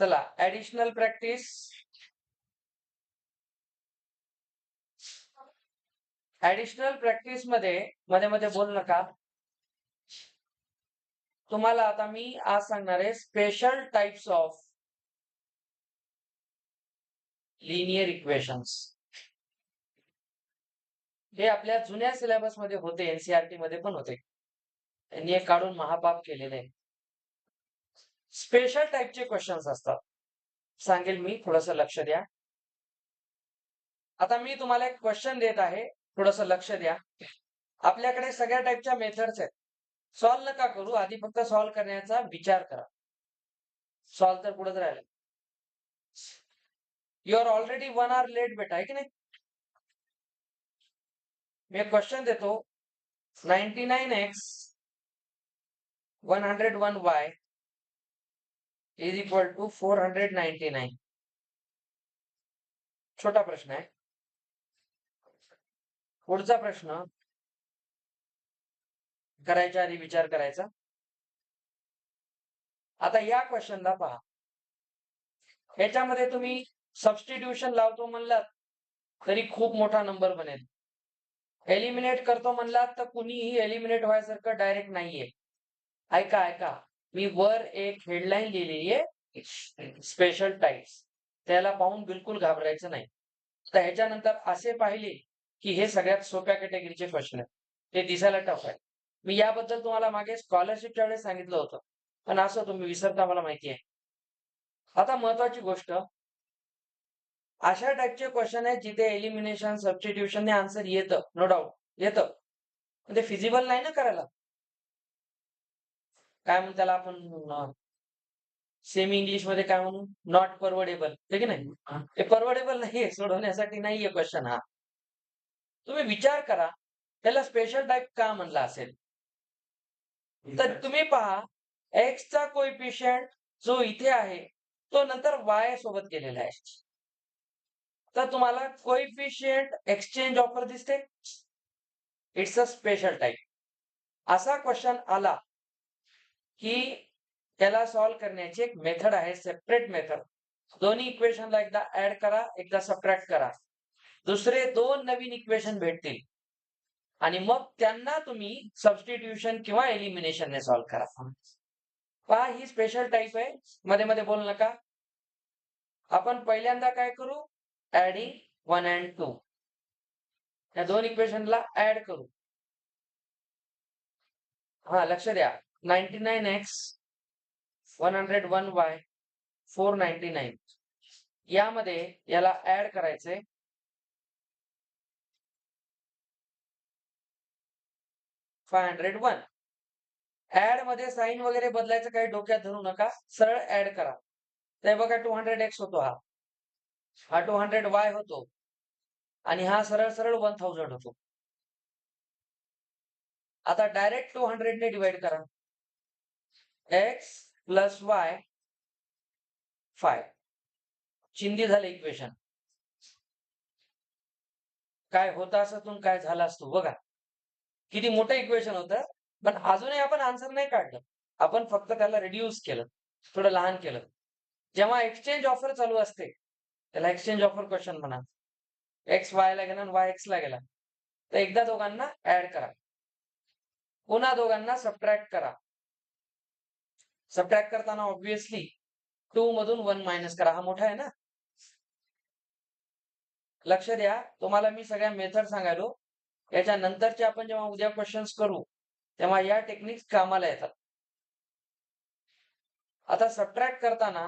चला additional practice. Additional practice मध्ये मध्ये मध्ये बोल नका. तुम्हाला आता मी आज सांगणार आहे special types of linear equations. हे आपल्या जुन्या सिलेबस मध्ये होते, एनसीईआरटी मध्ये पण होते. त्यांनी एक काढून महापाप केलेले आहे. स्पेशल टाइपचे क्वेश्चन्स असतात. सांगेल मी, थोडस लक्ष द्या. आता मी तुम्हाला एक क्वेश्चन देत आहे, थोडस लक्ष द्या. आपल्याकडे सगळ्या टाइपच्या मेथड्स आहेत. सॉल्व्ह नका करू, आधी फक्त सॉल्व्ह करण्याचा विचार करा. सॉल्व्ह तर पुढेच राहिलं. You are already 1 hour late बेटा, आहे की नाही? मी एक क्वेश्चन देतो. 99x 101y is equal to 499. छोटा प्रश्न आहे. पुढचा प्रश्न करायच्या आधी विचार करायचा. आता या क्वेश्चनला पहा. ह्याच्यामध्ये तुम्ही सबस्टिट्यूशन लावतो म्हणलात तरी खूप मोठा नंबर बनेल. एलिमिनेट करतो म्हणलात तर कुणीही एलिमिनेट व्हायसारखं डायरेक्ट नाहीये. ऐका ऐका, मी वर एक हेडलाईन लिहिलेली आहे, स्पेशल टाइप्स. त्याला पाहून बिलकुल घाबरायचं नाही. तर ह्याच्यानंतर असे पाहिले की हे सगळ्यात सोप्या कॅटेगरीचे क्वेश्चन आहेत, ते दिसायला टफ आहे. मी याबद्दल तुम्हाला मागे स्कॉलरशिपच्या वेळेस सांगितलं होतं, पण असं तुम्ही विसरता मला माहिती आहे. आता महत्वाची गोष्ट, अशा टाइपचे क्वेश्चन आहेत जिथे एलिमिनेशन सबस्टिट्यूशनने आन्सर येतं, नो डाऊट येतं, पण ते फिजिबल नाही ना करायला. काय म्हणून त्याला आपण सेमी इंग्लिश मध्ये काय म्हणू, नॉट परवडेबल, आहे की नाही? हे परवडेबल नाहीये, सोडवण्यासाठी नाहीये क्वेश्चन हा. तुम्ही विचार करा, त्याला स्पेशल टाइप का म्हणला असेल? तर तुम्ही पहा, एक्सचा कोइफिशियंट जो इथे आहे तो नंतर वाय सोबत गेलेला आहे. तर तुम्हाला कोइफिशियंट एक्सचेंज ऑफर दिसते, इट्स अ स्पेशल टाइप. असा क्वेश्चन आला की त्याला सॉल्व्ह करण्याची एक मेथड आहे, सेपरेट मेथड. दोन्ही इक्वेशनला एकदा ऍड करा, एकदा सबट्रॅक्ट करा, दुसरे 2 नवीन इक्वेशन भेटतील आणि मग त्यांना तुम्ही सबस्टिट्यूशन किंवा एलिमिनेशनने सॉल्व्ह करा. पहा, ही स्पेशल टाइप आहे, मध्ये मध्ये बोल नका. आपण पहिल्यांदा काय करू, ऍडिंग 1 and 2 या दोन इक्वेशनला ऍड करू. हा, लक्ष द्या. 99x 101y 499 यामध्ये याला ऍड करायचंय. 501. ऍड मध्ये साईन वगैरे बदलायचं काही डोक्यात धरू नका, सरळ ऍड करा. ते बघा 200x होतो, हा 200y होतो आणि हा सरळ सरळ 1000 होतो. आता डायरेक्ट 200 ने डिवाइड करा. x plus y 5. चिंदी झालं इक्वेशन. काय होतं असं, काय झालं असतो बघा. किती मोठं इक्वेशन होतं, पण अजूनही आपण आन्सर नाही काढलं. आपण फक्त त्याला रिड्यूस केलं, थोडं लहान केलं. जेव्हा एक्सचेंज ऑफर चालू असते त्याला एक्सचेंज ऑफर क्वेश्चन म्हणा. एक्स वाय ला गेला आणि वाय एक्स ला गेला, तर एकदा दोघांना ऍड करा, पुन्हा दोघांना सबट्रॅक्ट करा. सबट्रॅक्ट करताना ऑब्व्हियसली 2 मधून 1 मायनस करा. हा मोठा आहे ना. लक्ष द्या, तुम्हाला मी सगळ्या मेथड सांगायलो. याच्यानंतरचे आपण जेव्हा उद्या क्वेश्चन्स करू तेव्हा या टेक्निक्स कामाला येतात. आता सबट्रॅक्ट करताना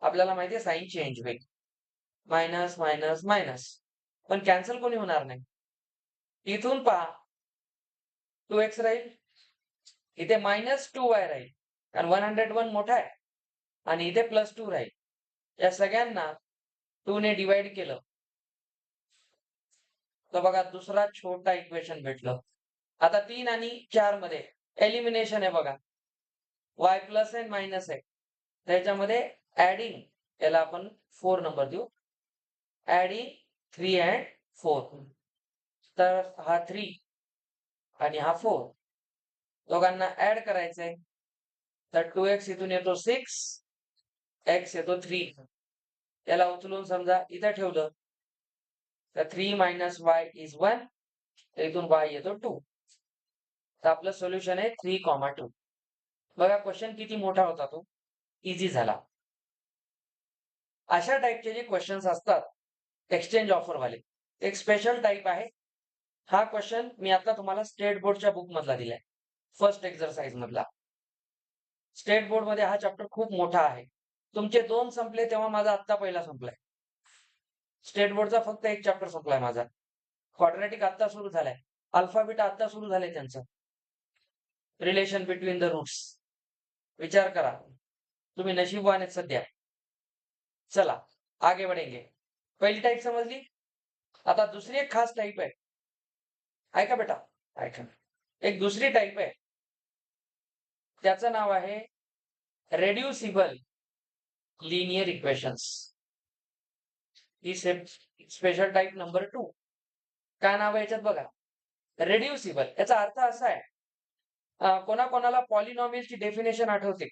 आपल्याला माहिती आहे साइन चेंज होईल, मायनस मायनस मायनस, पण कॅन्सल कोणी होणार नाही. इथून पहा 2x राहील, इथे -2y राहील, कारण 101 मोठा आहे, आणि इथे +2 राहील. या सगळ्यांना 2 ने डिवाइड केलं तर बघा दुसरा छोटा इक्वेशन भेटलं. आता 3 आणि 4 मध्ये एलिमिनेशन आहे बघा, y प्लस आहे मायनस आहे, त्याच्यामध्ये ऍडिंग, याला आपण 4 नंबर देऊ, ऍडिंग 3 and 4. तर हा 3 आणि हा 4 दोघांना ऍड करायचंय. तर 2x इथून येतो 6 एक्स येतो 3. याला उचलून समजा इथं ठेवलं तर 3 - y इज 1. तर इथून y येतो 2. तर आपलं सोल्युशन आहे 3, 2. बघा क्वेश्चन किती मोठा होता तो. इझी झाला. अशा टाईपचे जे क्वेश्चन्स असतात एक्सचेंज ऑफर वाले, एक स्पेशल टाईप आहे. हा क्वेश्चन मी आता तुम्हाला स्टेट बोर्डच्या बुक मधला दिलाय, फर्स्ट एक्सरसाइज मधला. स्टेट बोर्ड मध्ये हा चॅप्टर खूप मोठा आहे. तुमचे 2 संपले तेव्हा माझा आत्ता पहिला संपलाय. स्टेट बोर्डचा फक्त एक चॅप्टर संपलाय माझा. क्वाड्रॅटिक आत्ता सुरू झालाय. अल्फाबेट आत्ता सुरू झाले त्यांचं. Relation between the roots. विचार करा, तुम्ही नशीबवान आहेत सध्या. चला आगे बढ़ेंगे. पहिली टाईप समजली. आता दुसरी एक खास टाईप आहे. ऐका बेटा, ऐका. एक दुसरी टाईप आहे, त्याचं नाव आहे रेड्युसिबल लिनियर इक्वेशन्स. ही स्पेशल टाईप नंबर 2. काय नाव आहे याच्यात बघा, रेड्युसिबल. याचा अर्थ असा आहे, कोणाकोणाला पॉलिनॉमियलची डेफिनेशन आठवते?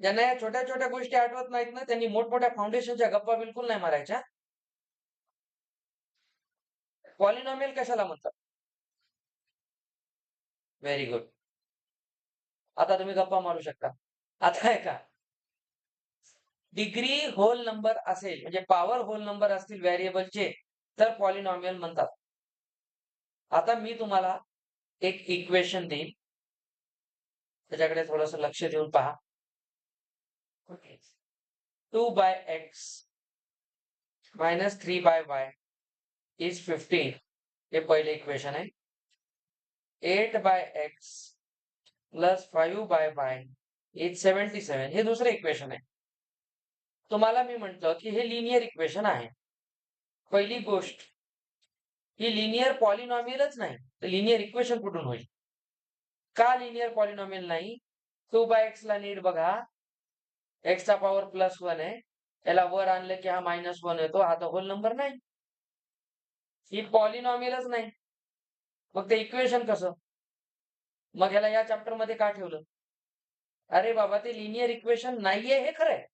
ज्यांना या छोट्या छोट्या गोष्टी आठवत नाहीत ना, त्यांनी मोठमोठ्या फाउंडेशनच्या गप्पा बिलकुल नाही मारायच्या. पॉलिनॉमियल कशाला म्हणतात? Very good. आता तुम्ही गप्पा मारू शकता. आता आहे का, डिग्री होल नंबर असेल म्हणजे पॉवर होल नंबर असतील व्हेरिएबलचे तर पॉलिनॉमियल म्हणतात. आता मी तुम्हाला एक इक्वेशन देईन, त्याच्याकडे थोडस लक्ष देऊन पहा. 2/x - 3/y is 15. हे पहिले इक्वेशन आहे. 8/x + 5/y is 77. हे दुसरे इक्वेशन आहे. तुम्हाला मी म्हटलं की हे लिनियर इक्वेशन आहे. पहिली गोष्ट, ही लिनियर पॉलिनॉमियलच नाही तर लिनियर इक्वेशन कुठून होईल? का लिनियर पॉलिनॉमियल नाही? 2/x ला नीट बघा, x चा पॉवर +1 आहे. याला वर आणलं की हा -1 येतो. हा तर होल नंबर नाही, ही पॉलिनॉमियलच नाही. मग ते इक्वेशन कसं? मग ह्याला या चॅप्टर मध्ये का ठेवलं? अरे बाबा, ते लिनियर इक्वेशन नाहीये हे खरंय,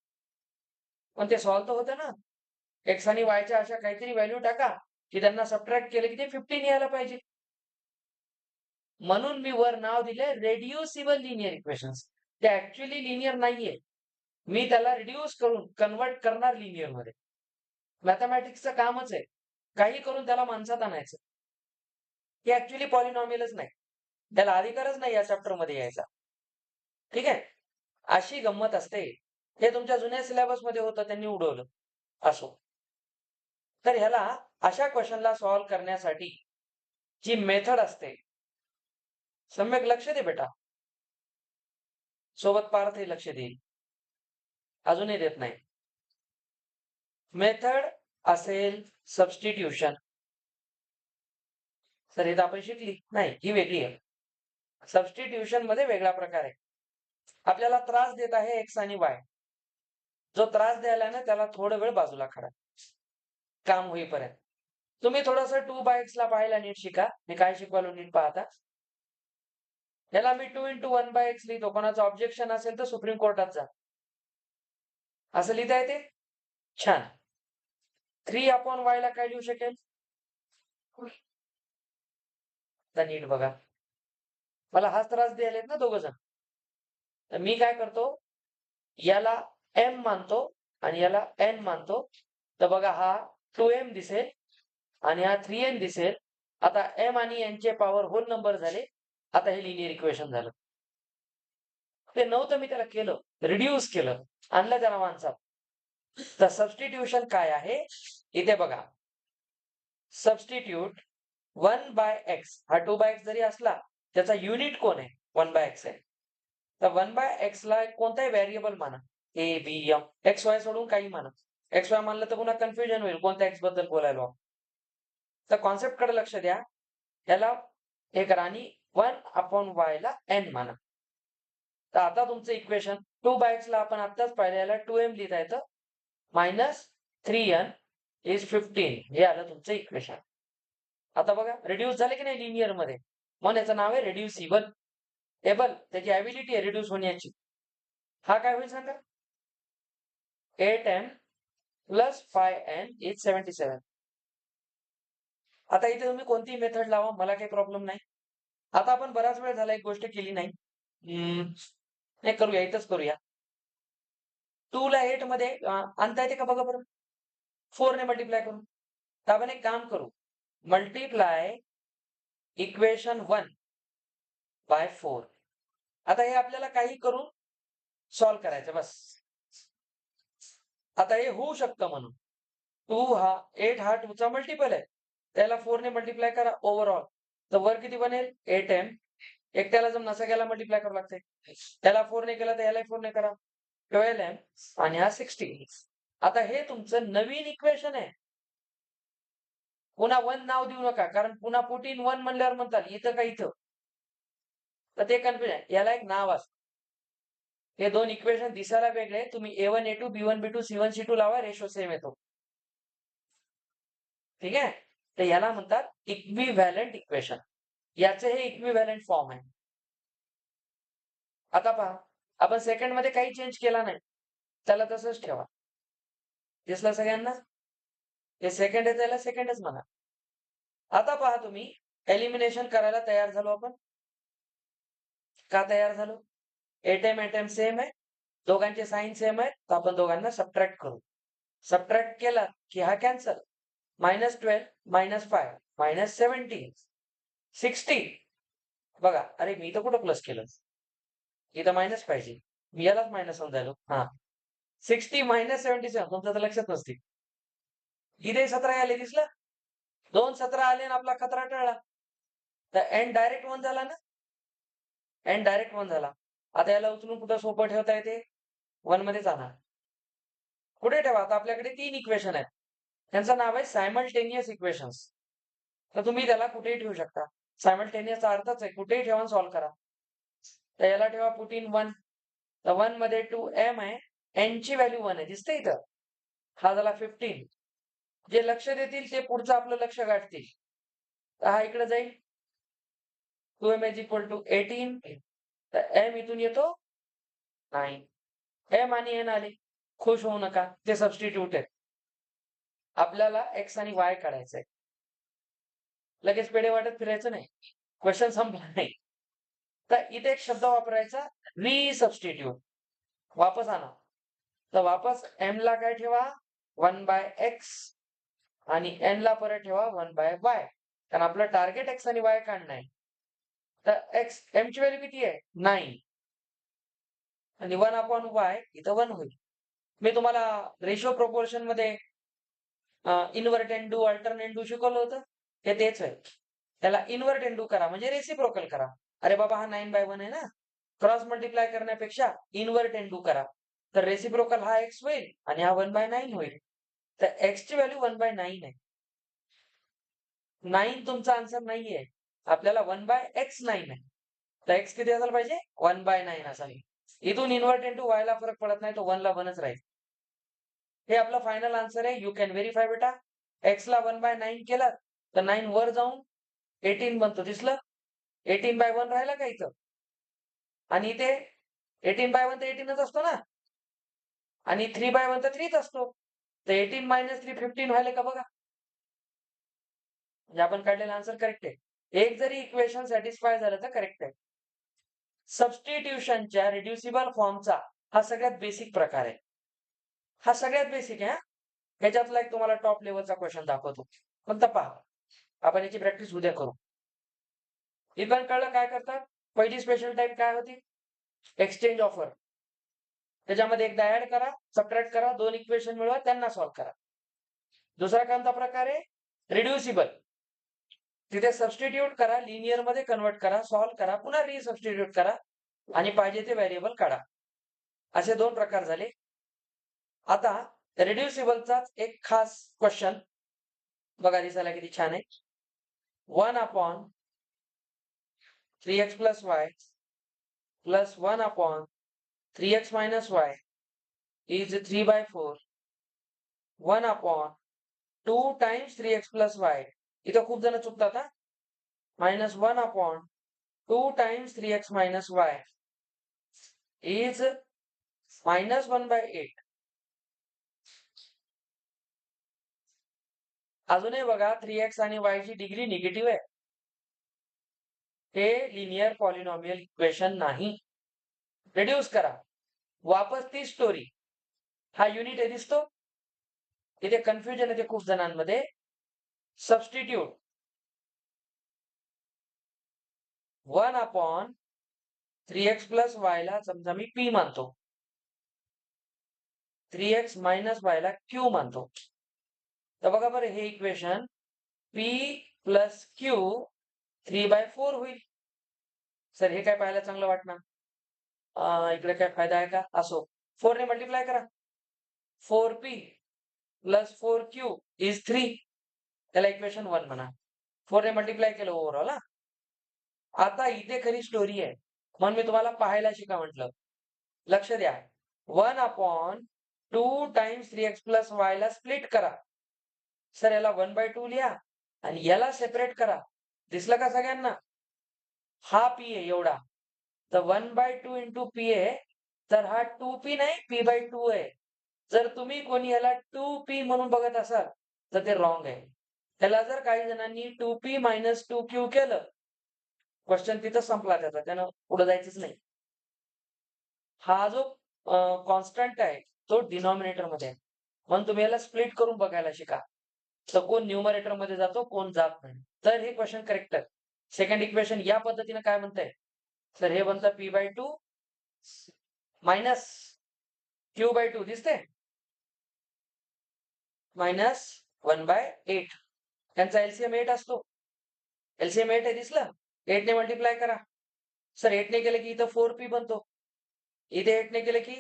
पण ते सॉल्व्ह तर होतं ना. एक्स आणि वायच्या अशा काहीतरी व्हॅल्यू टाका की त्यांना सबट्रॅक्ट केलं की ते 15 यायला पाहिजे. म्हणून मी वर नाव दिले रेड्युसिबल लिनियर इक्वेशन्स. ते ऍक्च्युअली लिनियर नाहीये, मी त्याला रिड्यूस करून कन्वर्ट करणार लिनियर मध्ये. मॅथमॅटिक्सचं कामच आहे, काही करून त्याला माणसात आणायचं. हे ऍक्च्युअली पॉलिनॉमियलच नाही, त्याला अधिकारच नाही या चॅप्टर मध्ये यायचा. ठीक आहे, अशी गंमत असते. हे तुमच्या जुन्या सिलेबस मध्ये होतं, त्यांनी उडवलं. असो. तर ह्याला अशा क्वेश्चनला सॉल्व्ह करण्यासाठी जी मेथड असते, सम्यक लक्ष दे बेटा. सोबत पार्थही लक्ष देईल, अजूनही देत नाही. मेथड असेल सबस्टिट्यूशन. सर हे तर आपण शिकली नाही, ही वेगळी आहे. सबस्टिट्यूशन मध्ये वेगळा प्रकार आहे. आपल्याला त्रास देत आहे एक्स आणि वाय. जो त्रास द्यायला ना त्याला थोडा वेळ बाजूला काढा, काम होईपर्यंत. तुम्ही थोडस 2/x ला पाहायला नीट शिका. मी काय शिकवालो नीट पाहता. याला मी 2 × 1/x लिहितो. कोणाचं ऑब्जेक्शन असेल तर सुप्रीम कोर्टात जा. असं लिहिता येते? छान. 3/y ला काय लिहू शकेल? तर नीट बघा, मला हाच त्रास द्यायला ना दोघ जण. तर मी काय करतो, याला m मानतो आणि याला n मानतो. तर बघा, हा 2m दिसेल आणि हा 3n दिसेल. आता m आणि n चे पॉवर होल नंबर झाले. आता हे लिनियर इक्वेशन झालं. ते नव्हतं, मी त्याला केलं, रिड्यूस केलं, आणलं त्याला माणसात. तर सबस्टिट्यूशन काय आहे इथे बघा. सबस्टिट्यूट 1/x, हा 2/x जरी असला त्याचा युनिट कोण आहे? 1/x आहे. तर 1/x ला कोणताही व्हेरिएबल माना, a b m, x y सोडून काही माना. x y मानलं तर पुन्हा कन्फ्युजन होईल कोणत्या x बद्दल बोलायलो. तर कॉन्सेप्ट कडे लक्ष द्या. याला हे करा आणि 1/y ला n माना. तर आता तुमचं इक्वेशन 2/x ला आपण आत्ताच पाहिलं, याला 2m लिहिता येतं. -3n is 15. हे आलं तुमचं इक्वेशन. आता बघा, रिड्यूस झाले की नाही लिनियर मध्ये, म्हणून याचं नाव आहे रेड्युसिबल. एबल त्याची ॲबिलिटी आहे रिड्यूस होण्याची. हा काय होईल सांगा? 8n plus 5n is 77. आता इथे तुम्ही कोणतीही मेथड लावा, मला काही प्रॉब्लेम नाही. आता आपण बराच वेळ झाला एक गोष्ट केली नाही. नाही करूया, इथंच करूया. 2 ला 8 मध्ये आणता येते का बघा बरं? 4 ने मल्टिप्लाय करू. तर आपण एक काम करू, मल्टिप्लाय इक्वेशन 1 बाय 4. आता हे आपल्याला काही करून सॉल्व्ह करायचं बस. आता हे होऊ शकतं म्हणून 8 हा 2 चा मल्टिपल आहे. त्याला 4 ने मल्टिप्लाय करा ओव्हरऑल. तर वर किती बनेल? 8n. एकट्याला जर सगळ्याला मल्टिप्लाय करावं लागते. त्याला 4 ने केलं तर यालाही 4 ने करा. 12n आणि हा 16. आता हे तुमचं नवीन इक्वेशन आहे. पुन्हा 1 नाव देऊ नका, कारण पुन्हा 14 1 म्हणल्यावर म्हणतात इथं का इथं. तर ते कन्फ्युजन. याला एक नाव असतं. हे दोन इक्वेशन दिसायला वेगळे. तुम्ही A1 A2 B1 B2 C1 C2 लावा, रेशो सेम येतो. ठीक आहे? तर याला म्हणतात इक्विव्हॅलंट इक्वेशन. याचे हे इक्विव्हॅलंट फॉर्म आहे. आता पहा, आपण सेकंड मध्ये काही चेंज केला नाही. त्याला तसंच ठेवा. दिसलं सगळ्यांना? हे सेकंड आहे त्याला सेकंडच म्हणा. आता पहा तुम्ही, एलिमिनेशन करायला तयार झालो आपण. का तयार झालो? एटम सेम आहे, दोघांचे साइन सेम आहे, तर आपण दोघांना सबट्रॅक्ट करू. सबट्रॅक्ट केला की हा कॅन्सल. -12 -5 -17 60. बघा, अरे मी तर कुठं प्लस केलं? इथं मायनस पाहिजे. मी यालाच मायनस समजायलो. हा 60 -77 तुमचं तर लक्षात नसते. इथे 17 आले, दिसलं? 2 17 आले आणि आपला खतरा टळला. तर एन डायरेक्ट 1 झाला ना? एन डायरेक्ट 1 झाला. आता याला उचलून कुठं सोपं ठेवता येते? 1 मध्ये जाणार. कुठे ठेवा? आता आपल्याकडे 3 इक्वेशन आहेत. त्यांचं नाव आहे सायमल्टेनियस इक्वेशन्स. तर तुम्ही त्याला कुठेही ठेवू शकता. सायमल्टेनियसचा अर्थच आहे कुठेही ठेवा सॉल्व्ह करा. तर याला ठेवा पुट इन 1. तर 1 मध्ये 2m आहे, n ची व्हॅल्यू 1 आहे, दिसते इथं. हा झाला 15. जे लक्ष देतील ते पुढचं आपलं लक्ष गाठतील. तर हा इकडे जाईल. 2m is equal to 18. तर m इथून येतो 9. m आणि n आले. खुश होऊ नका, ते सबस्टिट्यूट आहेत. आपल्याला x आणि y काढायचंय. लगेच पेढे वाटत फिरायचं नाही. क्वेश्चन संपला नाही. तर इथे एक शब्द वापरायचा, रिसबस्टिट्यूट. वापस आणा. तर वापस m ला काय ठेवा? 1/x आणि n ला परत ठेवा 1/y. कारण आपलं टार्गेट x आणि y काढणं आहे. तर m ची व्हॅल्यू किती आहे? 9. आणि 1/y इथं 1 होईल. मी तुम्हाला रेशो प्रोपोर्शन मध्ये invert end do, alternate do शिकवलं होतं. हे तेच आहे. त्याला इन्व्हर्ट एंड डू करा म्हणजे रेसिप्रोकल करा. अरे बाबा हा 9/1 आहे ना, क्रॉस मल्टिप्लाय करण्यापेक्षा इन्व्हर्ट एंड डू करा. तर रेसिप्रोकल हा x होईल आणि हा 1/9 होईल. तर x ची व्हॅल्यू 1/9 आहे. 9 तुमचा आन्सर नाहीये. आपल्याला 1/x9 आहे. तर x किती असायला पाहिजे? 1/9 असावी. इथून इन्व्हर्ट इंटू y ला फरक पडत नाही, तो 1 ला 1च राहील. हे आपलं फायनल आन्सर आहे. यू कॅन व्हेरीफाय बेटा. x ला 1/9 केलं तर 9 वर जाऊन 18 बनतो, दिसलं? 18/1 राहिला का इथं? आणि इथे 18/1 तर 18च असतो ना, आणि 3/1 तर 3च असतो. तर 18 - 3 15 व्हायला का बघा. म्हणजे आपण काढलेला आन्सर करेक्ट आहे. एक जरी इक्वेशन सॅटिस्फाय झालं तर करेक्ट आहे. सबस्टिट्यूशनच्या रिड्युसिबल फॉर्मचा हा सगळ्यात बेसिक प्रकार आहे. हा सगळ्यात बेसिक आहे. ह्याच्यातला एक तुम्हाला टॉप लेवलचा क्वेश्चन दाखवतो. फक्त पहा, आपण याची प्रॅक्टिस उद्या करू. इथं कळलं काय करतात? पहिली स्पेशल टाईप काय होती? Exchange offer. त्याच्यामध्ये एकदा ऍड करा, सबट्रॅक्ट करा, 2 इक्वेशन मिळवा, त्यांना सॉल्व्ह करा. दुसरा कोणता प्रकार आहे? रिड्युसिबल. तिथे सबस्टिट्यूट करा, लिनियर मध्ये कन्वर्ट करा, सॉल्व्ह करा, पुन्हा रिसबस्टिट्यूट करा आणि पाहिजे ते व्हेरिएबल काढा. असे 2 प्रकार झाले. आता रिड्युसिबलचाच एक खास क्वेश्चन बघा, दिसायला किती छान आहे. 1/3x + y + 1/3x - y is 3/4. 1/2 times 3x + y. इथं खूप जण चुकतात हा. -1/2 2 times 3x minus y is minus 1/8. अजूनही बघा 3x आणि y ची डिग्री निगेटिव्ह आहे. हे लिनियर पॉलिनॉमियल इक्वेशन नाही. रिड्यूस करा. वापस ती स्टोरी. हा युनिट आहे दिसतो. इथे कन्फ्युजन येते खूप जणांमध्ये. सबस्टिट्यूट 1/3x plus y ला समजा मी p मानतो. 3x minus y ला q मानतो. तर बघा बरं हे इक्वेशन p plus q 3/4 होईल. सर हे काय पाहायला चांगलं वाटणार. इकडे काय फायदा आहे का. असो 4 ने मल्टिप्लाय करा. 4p plus 4q is 3. त्याला इक्वेशन 1 म्हणा. 4 ने मल्टिप्लाय केलं ओव्हरऑल. आता इथे खरी स्टोरी आहे. म्हणून मी तुम्हाला पाहायला शिका म्हटलं. लक्ष द्या. 1/2 times 3x plus y ला स्प्लिट करा. सर याला 1/2 लिहा आणि याला सेपरेट करा. दिसलं का सगळ्यांना. हा p आहे एवढा. तर 1/2 इंटू p आहे. तर हा 2p नाही p/2 आहे. जर तुम्ही कोणी याला 2p म्हणून बघत असाल तर ते रॉंग आहे. त्याला जर काही जणांनी 2p minus 2q केलं, क्वेश्चन तिथं संपला त्याचा. त्यानं पुढे जायचंच नाही. हा जो कॉन्स्टंट आहे तो डिनॉमिनेटर मध्ये आहे. म्हणून तुम्ही याला स्प्लिट करून बघायला शिका. तर कोण न्यूमरेटर मध्ये जातो कोण जात नाही. तर हे क्वेश्चन करेक्ट आहे. सेकंड इक्वेशन या पद्धतीने काय म्हणतंय. सर हे बनतं p/2 मायनस q/2 दिसते मायनस 1/8. त्यांचा एलसीएम 8 असतो. एलसीएम 8 आहे दिसलं. 8 ने मल्टिप्लाय करा. सर 8 ने केलं की इथं 4p बनतो. इथे 8 ने केलं की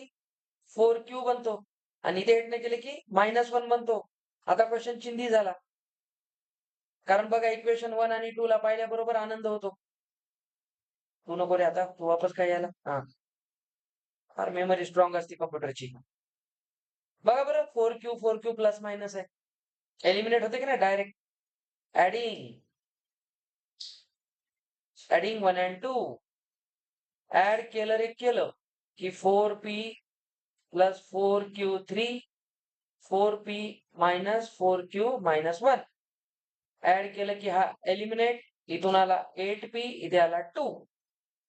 4q बनतो आणि इथे 8 ने केलं की -1 बनतो. आता क्वेश्चन चिंधी झाला. कारण बघा इक्वेशन 1 आणि 2 ला पाहिल्याबरोबर आनंद होतो. तू नको रे आता. तू वापस काय यायला. हा फार मेमरी स्ट्रॉंग असते कम्प्युटरची. बघा बरं 4q प्लस मायनस आहे. एलिमिनेट होते की नाही डायरेक्ट. Adding 1 and 2. ऍड केलं रे केलं की 4p plus 4q3 4p minus 4q minus 1. Add केलं की हा एलिमिनेट. इथून आला 8p इथे आला 2.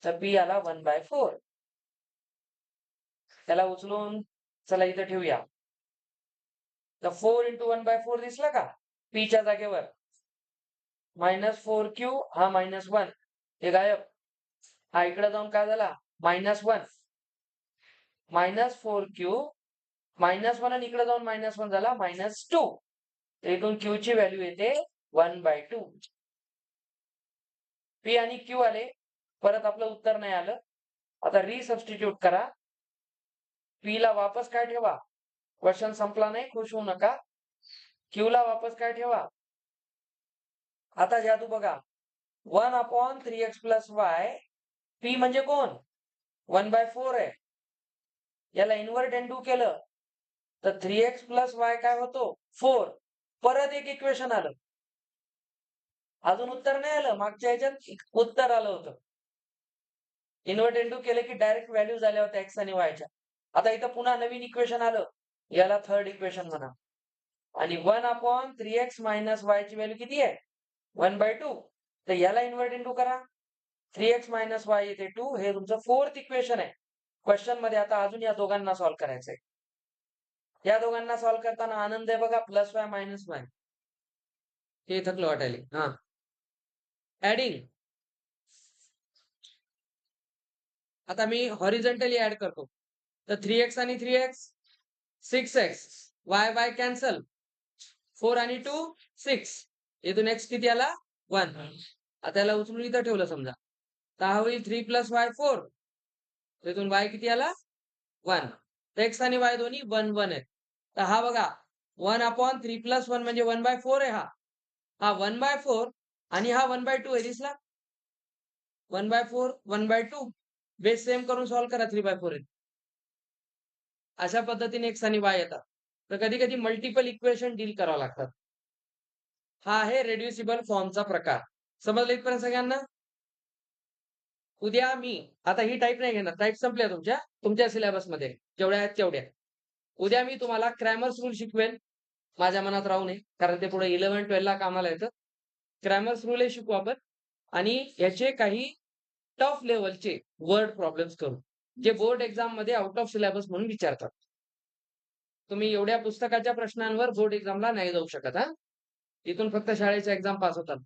तर p आला 1/4. त्याला उचलून चला इथं ठेवूया. तर 4 into 1/4 दिसला का p च्या जागेवर. -4q हा -1 हे गायब. हा इकडे जाऊन काय झाला -1 -4q -1 आणि इकडे जाऊन -1 झाला -2. तर इथून q ची व्हॅल्यू येते 1/2. p आणि q आले. परत आपलं उत्तर नाही आलं. आता रिसबस्टिट्यूट करा. p ला वापस काय ठेवा. क्वेश्चन संपला नाही. खुश होऊ नका. q ला वापस काय ठेवा. आता जादू बघा. 1/3x plus y. p म्हणजे कोण 1/4 आहे. याला इन्व्हर्ट इंटू केलं तर 3x plus y काय होतो 4. परत एक इक्वेशन आलं. अजून उत्तर नाही आलं. मागच्या ह्याच्यात उत्तर आलं होतं. इन्व्हर्ट इंटू केलं की डायरेक्ट व्हॅल्यू झाल्या होत्या x आणि y च्या. आता इथं पुन्हा नवीन इक्वेशन आलं. याला थर्ड इक्वेशन म्हणा. आणि 1/3x minus y ची व्हॅल्यू किती आहे 1/2. तर याला इन्व्हर्ट इंटू करा. 3x minus y येते 2. हे तुमचं फोर्थ इक्वेशन आहे. क्वेश्चन मध्ये आता अजून या दोघांना सॉल्व्ह करायचंय. या दोघांना सॉल्व्ह करताना आनंद आहे बघा +y -y. हे थकलं वाटायले. हा ऍडिंग. आता मी हॉरिझॉन्टली ऍड करतो. तर 3x आणि 3x 6x. y cancel. 4 आणि 2 6. इथून x किती आला 1. आता याला उचलून इथं ठेवलं समजा. तर हा होईल 3 + y 4. इथून y किती आला 1. x आणि y दोन्ही 1 1 आहेत. तर हा बघा 1/3 + 1 म्हणजे 1/4 आहे हा. हा 1/4 आणि हा 1/2 आहे दिसला. 1/4 1/2 बेस सेम करून सॉल्व्ह करा 3/4 आहे. अशा पद्धतीने x आणि y येतात. तर कधी कधी मल्टिपल इक्वेशन डील करावं लागतात. हा आहे रेड्युसिबल फॉर्मचा प्रकार. समजलं इथपर्यंत सगळ्यांना. उद्या मी आता ही टाइप नाही घेणार. टाइप संपल्या तुमच्या, तुमच्या सिलेबसमध्ये जेवढ्या आहेत तेवढ्या. उद्या मी तुम्हाला क्रॅमर्स रूल शिकवेल. माझ्या मनात राहू नये. कारण ते पुढे 11-12 ला कामाला येतं. क्रॅमर्स रूल हे शिकू आपण आणि ह्याचे काही टफ लेव्हलचे वर्ड प्रॉब्लेम्स करू. जे बोर्ड एक्झाममध्ये आउट ऑफ सिलेबस म्हणून विचारतात. तुम्ही एवढ्या पुस्तकाच्या प्रश्नांवर बोर्ड एक्झामला नाही जाऊ शकत हां. इथून फक्त शाळेच्या एक्झाम पास होतात.